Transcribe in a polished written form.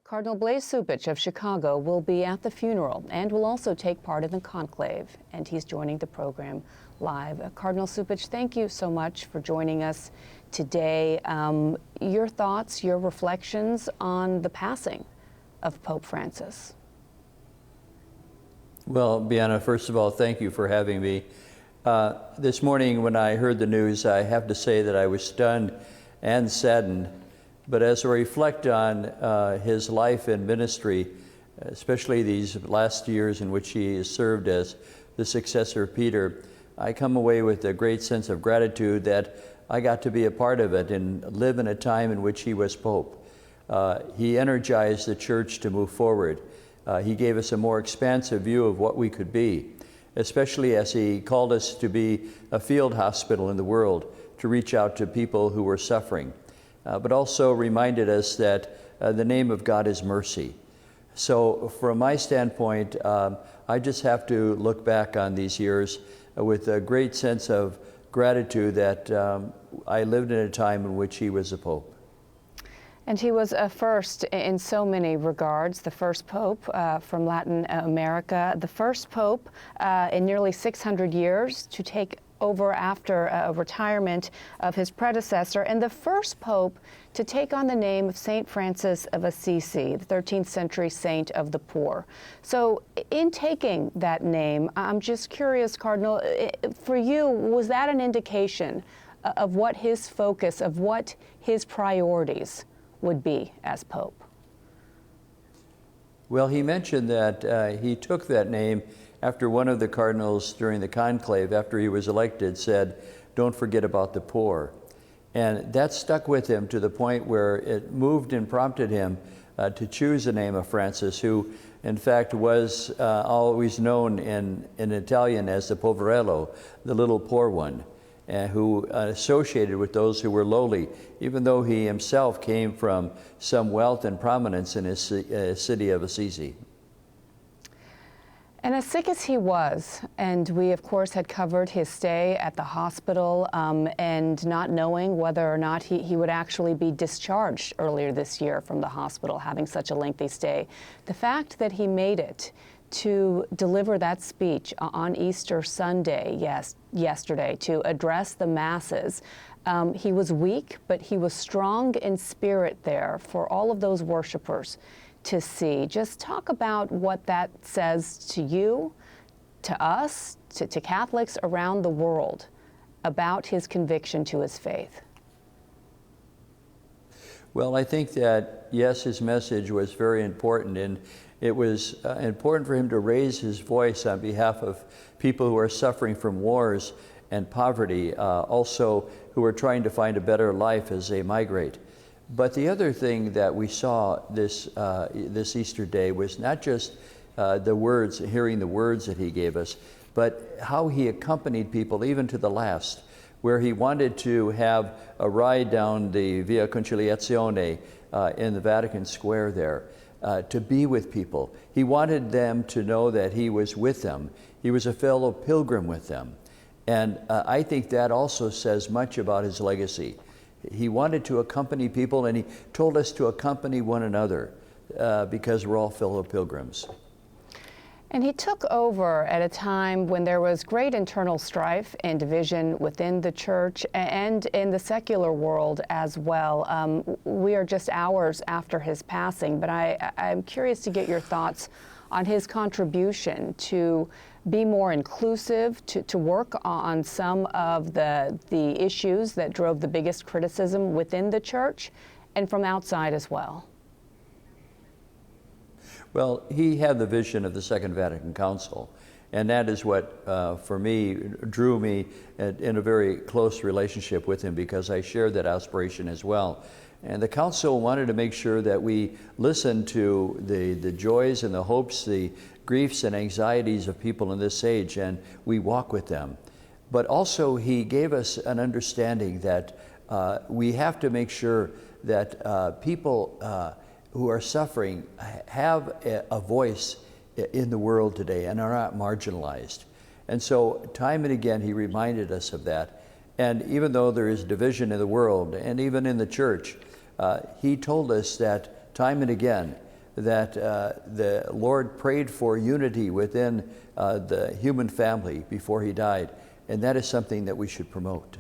Cardinal Blase Cupich of Chicago will be at the funeral and will also take part in the conclave, and he's joining the program live. Cardinal Cupich, thank you so much for joining us today. Your thoughts, your reflections on the passing of Pope Francis. Well, Bianna, first of all, thank you for having me. This morning when I heard the news, I have to say that I was stunned and saddened. But as I reflect on his life and ministry, especially these last years in which he has served as the successor of Peter, I come away with a great sense of gratitude that I got to be a part of it and live in a time in which he was Pope. He energized the church to move forward. He gave us a more expansive view of what we could be, especially as he called us to be a field hospital in the world, to reach out to people who were suffering. But also reminded us that the name of God is mercy. So from my standpoint, I just have to look back on these years with a great sense of gratitude that I lived in a time in which he was a pope. And he was a first in so many regards, the first pope from Latin America, the first pope in nearly 600 years to take over after a retirement of his predecessor, and the first pope to take on the name of Saint Francis of Assisi, the 13th century saint of the poor. So in taking that name, I'm just curious, Cardinal, for you, was that an indication of what his focus, of what his priorities would be as pope? Well, he mentioned that he took that name after one of the cardinals during the conclave, after he was elected, said, "Don't forget about the poor." And that stuck with him to the point where it moved and prompted him to choose the name of Francis, who in fact was always known in Italian as the poverello, the little poor one, who associated with those who were lowly, even though he himself came from some wealth and prominence in his city of Assisi. And as sick as he was, and we of course had covered his stay at the hospital and not knowing whether or not he would actually be discharged earlier this year from the hospital, having such a lengthy stay, the fact that he made it to deliver that speech on Easter Sunday, yesterday, to address the masses, he was weak, but he was strong in spirit there for all of those worshipers to see. Just talk about what that says to you, to us, to Catholics around the world about his conviction to his faith. Well, I think that, yes, his message was very important, and it was important for him to raise his voice on behalf of people who are suffering from wars and poverty, also who are trying to find a better life as they migrate. But the other thing that we saw this Easter day was not just the words, hearing the words that he gave us, but how he accompanied people even to the last, where he wanted to have a ride down the Via Conciliazione in the Vatican Square there, to be with people. He wanted them to know that he was with them. He was a fellow pilgrim with them. And I think that also says much about his legacy. He wanted to accompany people, and he told us to accompany one another because we're all fellow pilgrims. And he took over at a time when there was great internal strife and division within the church and in the secular world as well. We are just hours after his passing, but I'm curious to get your thoughts on his contribution to be more inclusive, to work on some of the issues that drove the biggest criticism within the church and from outside as well. Well, he had the vision of the Second Vatican Council, and that is what, for me, drew me in a very close relationship with him, because I shared that aspiration as well. And the Council wanted to make sure that we listened to the joys and the hopes, the griefs and anxieties of people in this age, and we walk with them. But also he gave us an understanding that we have to make sure that people who are suffering have a voice in the world today and are not marginalized. And so time and again he reminded us of that. And even though there is division in the world and even in the church, he told us that time and again that the Lord prayed for unity within the human family before he died, and that is something that we should promote.